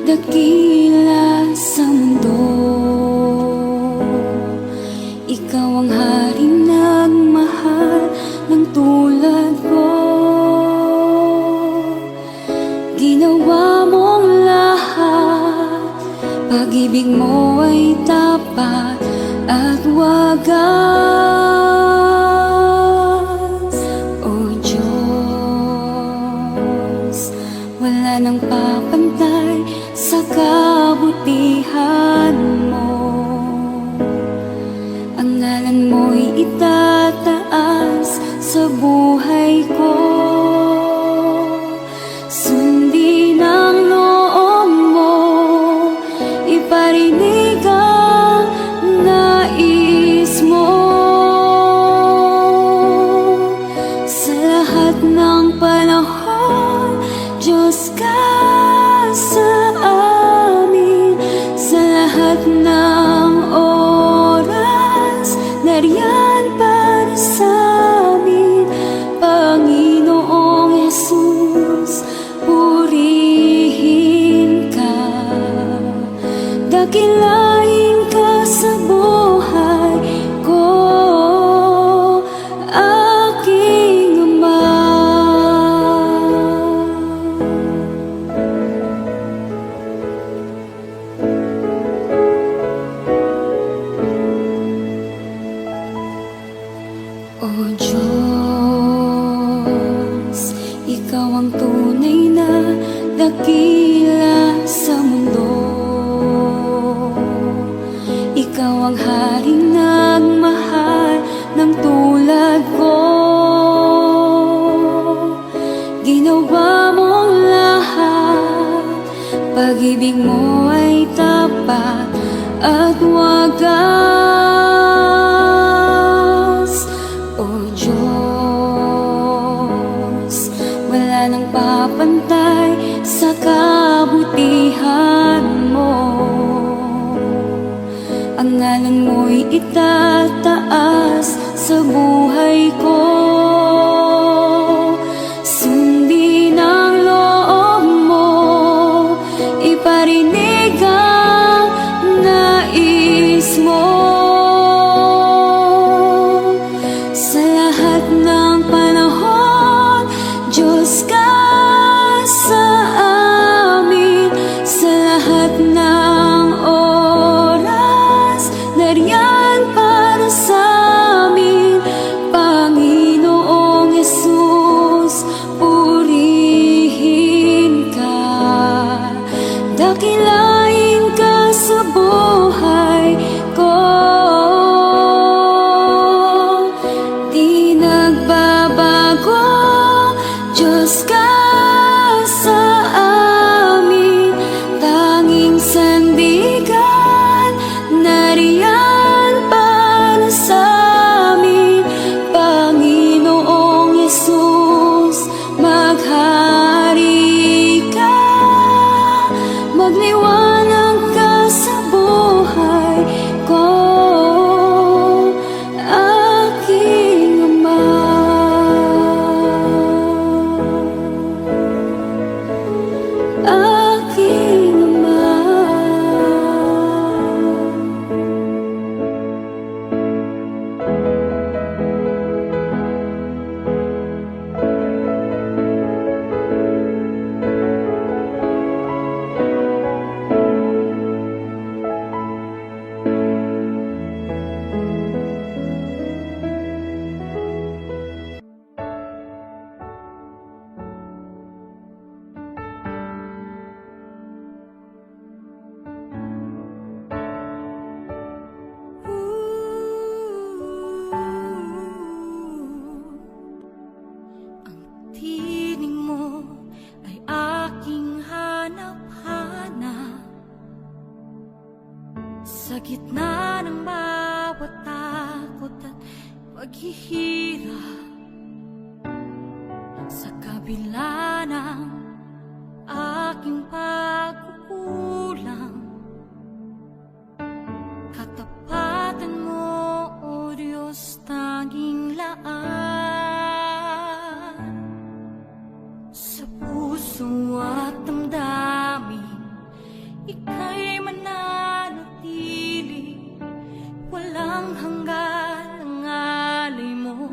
Dakila sa mundo, ikaw ang haring nagmahal ng tulad ko. Ginawa mong lahat, pag-ibig mo ay tapat at wagas. O Diyos, wala nang papantay sa kabutihan mo. Ang ngalan mo'y itataas sa buhay ko. Sundin ang loob mo, iparinig ang nais mo. Sa lahat ng panahon, Diyos ka sa amin. Sa lahat ng oras, nariyan para sa amin. Panginoong Jesus, purihin ka. Dakilain ka sa buhay ko, aking Ama. O Diyos, ikaw ang tunay na dakila sa mundo. Ikaw ang haring nagmahal ng tulad ko. Ginawa mong lahat, pag-ibig mo ay tapat at wagas. O Diyos, wala nang papantay sa kabutihan mo. Ang ngalan mo'y itataas sa buhay ko. Sundin ang loob mo, iparinig ang nais mo. Sa lahat ng panahon, Diyos ka sa amin. Sa lahat ng oras, nariyan para sa amin. Panginoong Jesus, purihin ka. Dakilain ka sa buhay ko. Di nagbabago, Diyos ka sa amin. Tanging sandigan, nariyan para sa amin. Panginoong Jesus, maghari ka, magliwanag aking pagkukulang. Katapatan mo, O Diyos, tanging laan. Sa puso at damdamin, ika'y mananatili. Walang hanggan ang alay mo,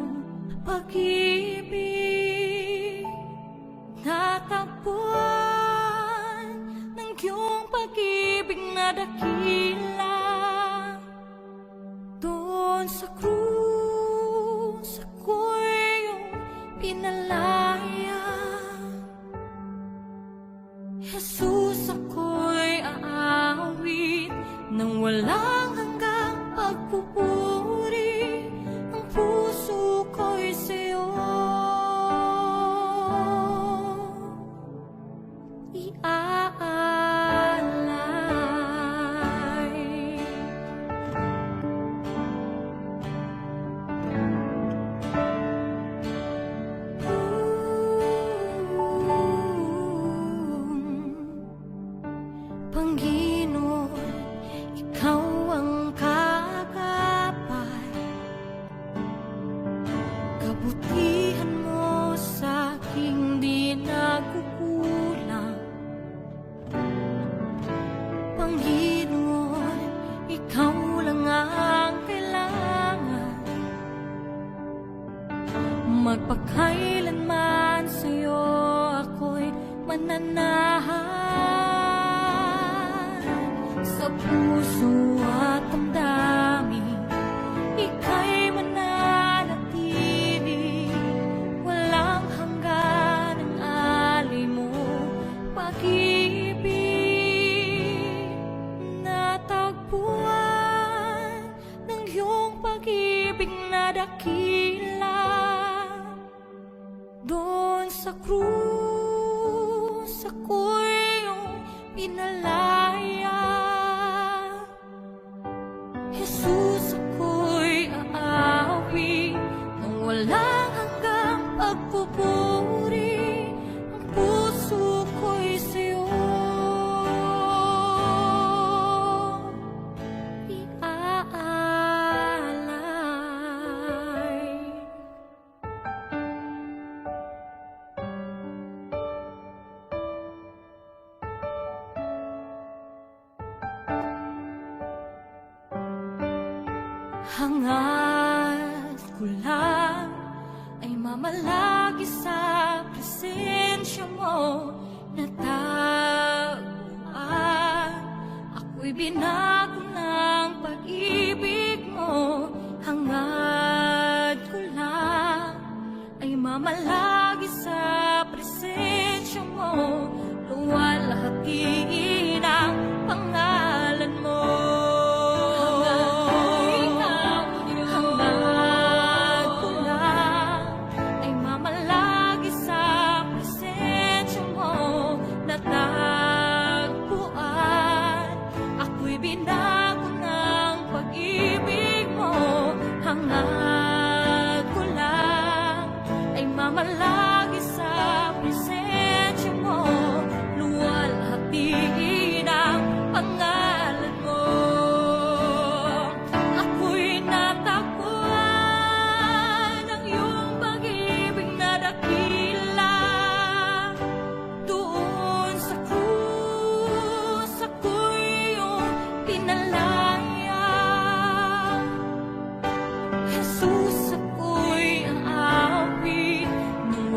pag-ibig. Natagpuan ng iyong pag-ibig na dakila. Doon sa krus, ako'y iyong pinalaya. Jesus, ako'y aawit nang walang hanggang pagpupuri. Ang puso ko'y sa'yo iaalay. Panginoon, ikaw ang kagapay. Kabutihan mo sa aking di nagkukulang. Panginoon, ikaw lang ang kailangan. Magpakailanman sa'yo ako'y mananahan. Sa puso at damdamin, ika'y mananatili. Walang hanggan ang alay mo, pag-ibig. Natagpuan ng iyong pag-ibig na dakila. Doon sa krus, ako'y iyong pinalaya. Jesus, ako'y aawi nang walang hanggang pagpupuri. Ang puso ko'y sa'yo iaalay. Hangad ko lang ay mamalagi sa presensya mo. Natagpuan, ako'y binago ng pag-ibig mo. Hangad ko lang ay mamalagi sa presensya mo. Luwalhati ng pangalan mo. Binago ng pag-ibig mo. Hangad ko lang ay mamalagi sa presensya mo. Luwalhati ng pangalan mo. Ako'y natagpuan ng iyong pag-ibig na dakila. Doon sa krus, ako'y pinalaya. Jesus, ako'y aawi nang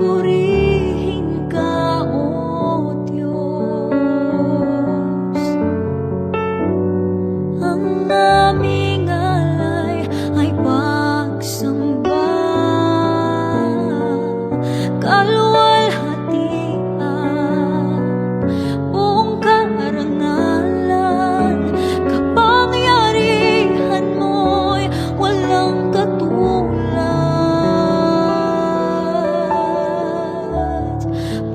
Pupurihin ka, O Diyos. Ang aming alay ay pagsamba, kaluwalhatian, buong karangalan, kapangyarihan mo'y walang katulad.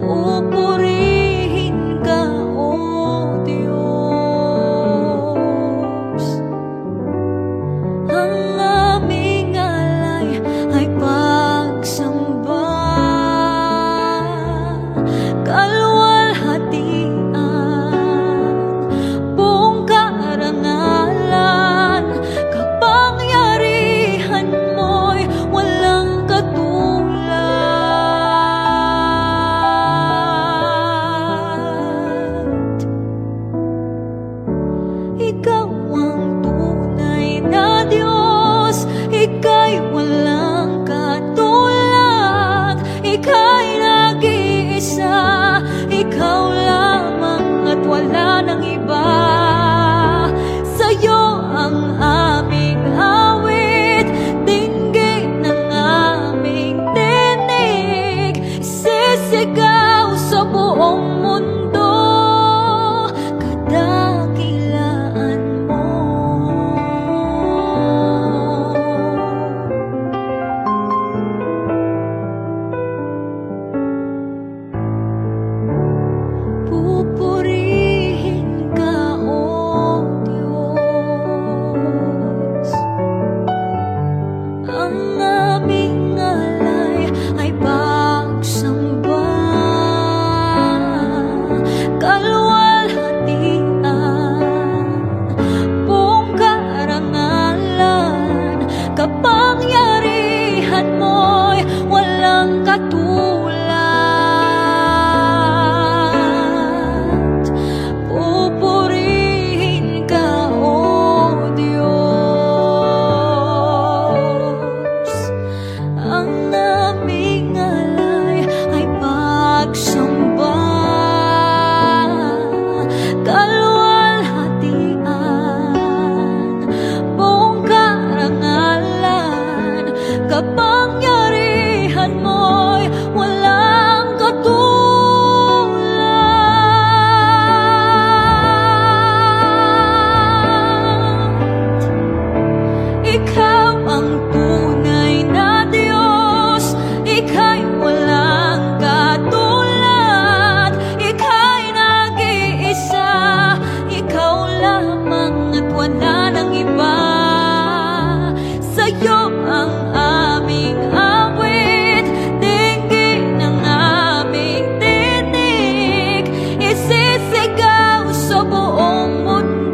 Pupurihin ka, O Diyos. Ang aming alay ay pagsamba, kaluwalhatian, buong karangalan, kapangyarihan mo'y walang katulad. Ikaw ang tunay na Diyos, Ika'y walang katulad, Ika'y nag-iisa, Ikaw lamang at wala nang iba. Sa'yo ang aming awit, dinggin ang aming tinig, sisigaw sa buong mundo, kadakilaan mo. Pupurihin ka, O Diyos. Ang aming alay ay pagsamba, kaluwalhatian, buong karangalan, kapangyarihan mo'y walang katulad. Pupurihin ka, O Diyos. Ang aming alay ay pagsamba, kaluwalhatian, buong karangalan, kapangyarihan mo'y walang katulad. Ikaw ang tunay na Diyos, Ika'y walang katulad, Ika'y nag-iisa, Ikaw lamang at wala nang iba. Sa'yo ang aming awit, dinggin ang aming tinig, isisigaw sa buong mundo.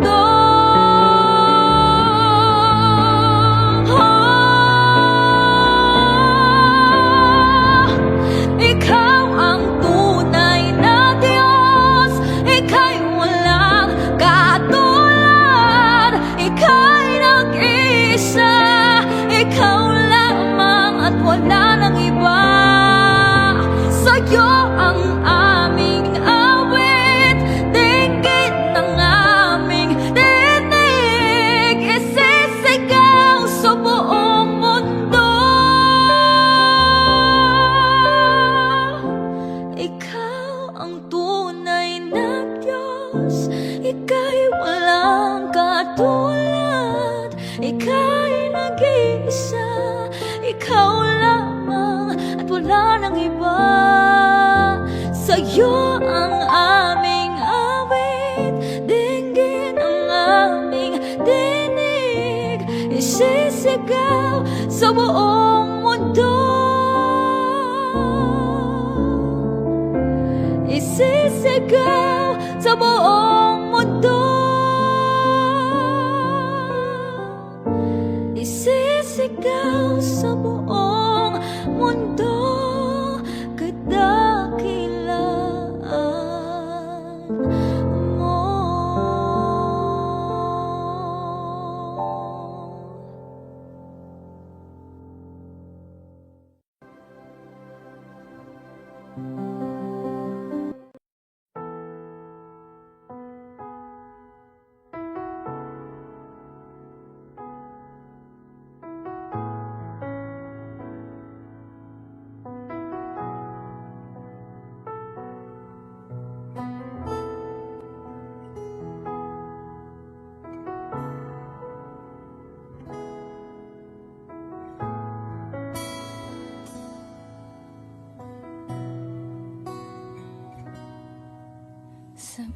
Ikaw ang tunay na Diyos, Ika'y walang katulad, Ika'y nag-iisa, Ikaw lamang at wala nang iba. Sa'yo ang aming awit, dinggin ang aming tinig, isisigaw sa buong mundo. Ikaw ang tunay na Diyos, Ika'y walang katulad, Ika'y nag-iisa, Ikaw lamang at wala nang iba. Sa'yo ang aming awit, dinggin ang aming tinig, isisigaw sa buong mundo. Isisigaw sa buong mundo. Isisigaw sa buong mundo, kadakilaan mo. Sa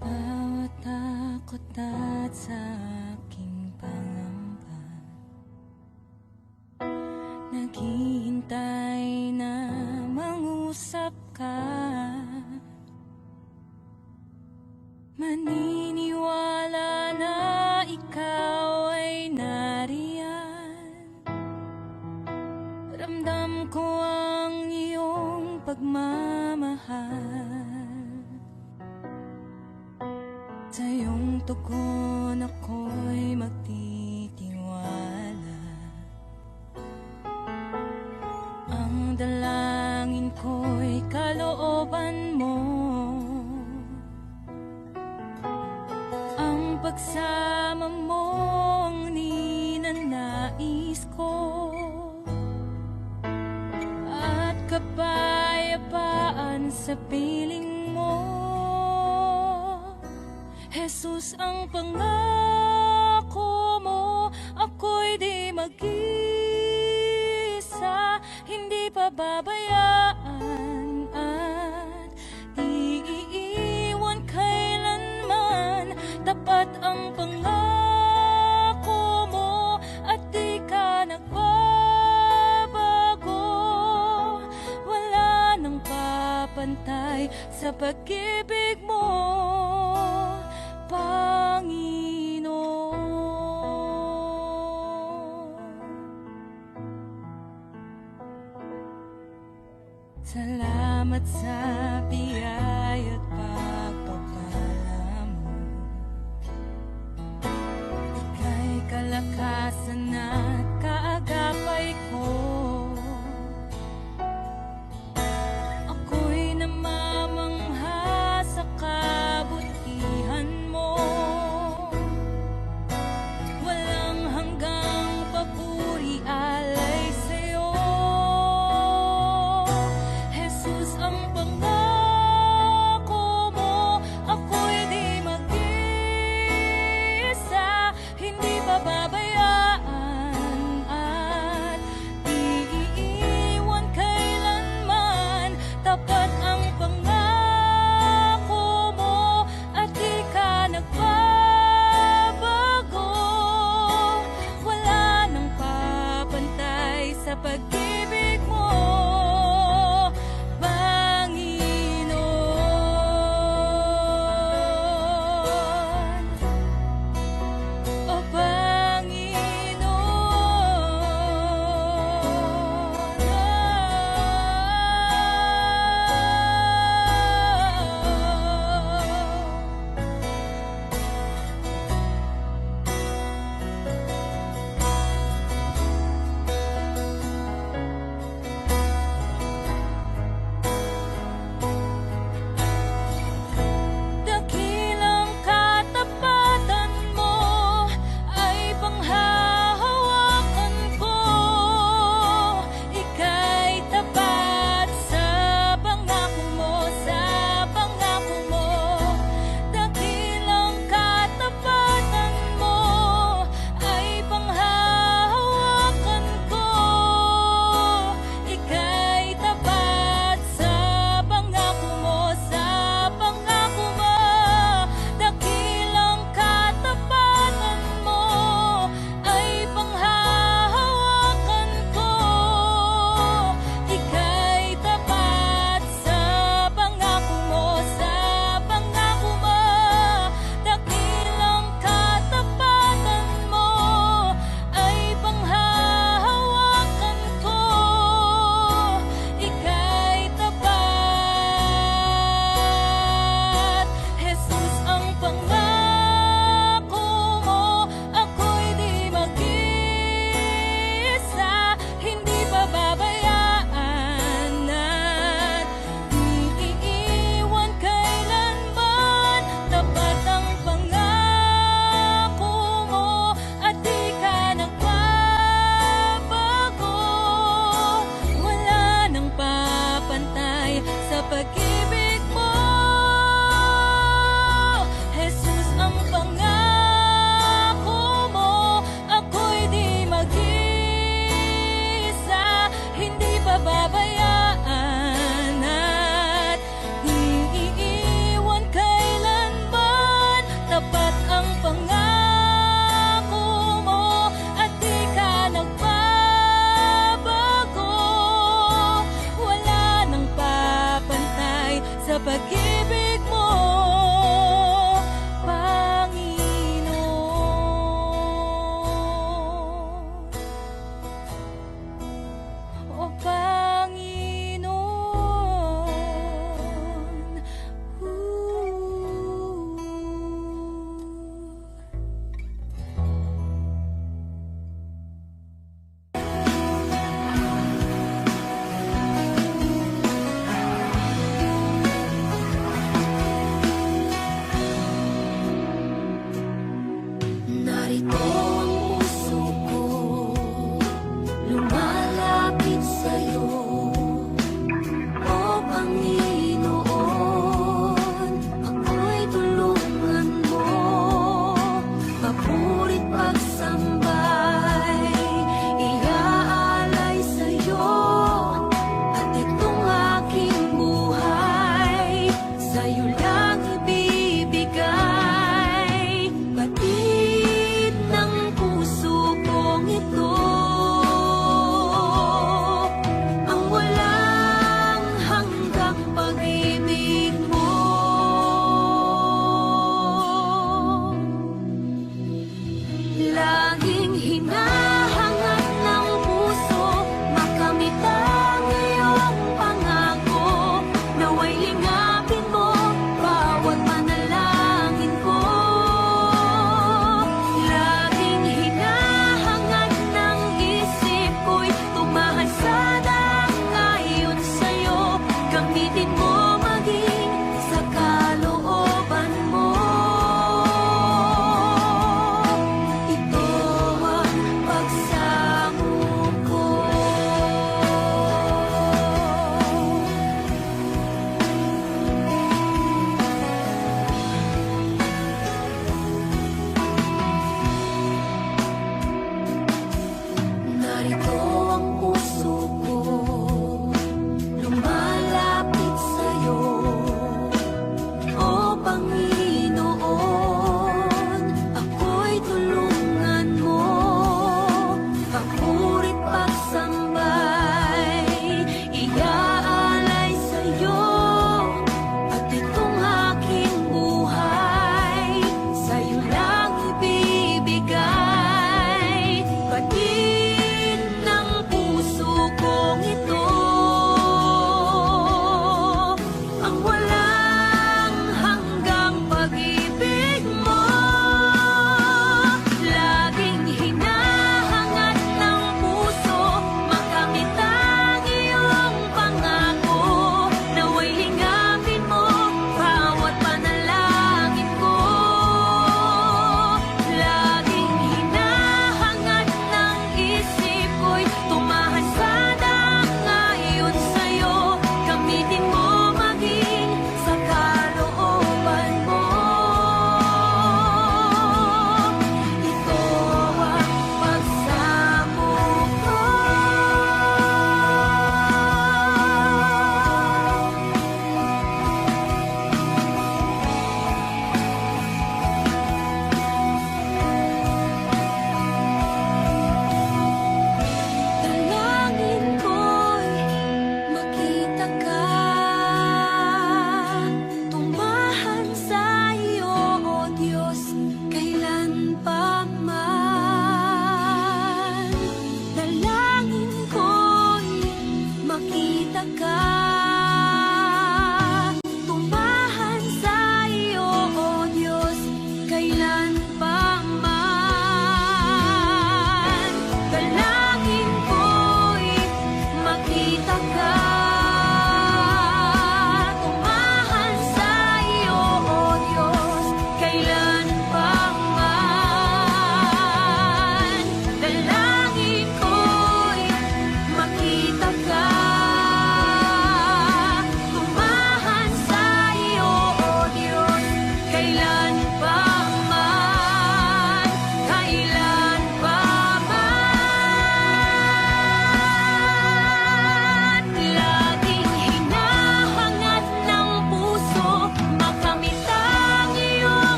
bawat takot at sa aking pangamba, naghihintay na mangusap ka. Maniniwala na ikaw ay nariyan. Ramdam ko ang iyong pagmamahal. Sa iyong tugon ako'y magtitiwala. Ang dalangin ko'y kalooban mo. Ang pagsama mo ang ninanais ko. At kapayapaan sa piling mo. Jesus, ang pangako mo, ako'y di mag-isa, hindi pababayaan at di iiwan kailanman. Tapat ang pangako mo at di ka nagbabago. Wala nang papantay sa pag-ibig mo, Panginoon. Salamat sa biyaya at pagpapala mo. Ika'y kalakasan at kaagapay ko. Ako'y namamangha sa kabutihan mo. Walang hanggang papuri alay sa'yo. Jesus, ang pangako mo, ako'y di mag-isa, hindi pababayaan pag-ibig mo. Jesus, ang pangako mo, ako'y di mag-isa, hindi pababayaan at iiwan kailanman. Tapat ang pangako mo at di ka nagbabago. Wala nang papantay sa pag-ibig mo, Panginoon. O Panginoon.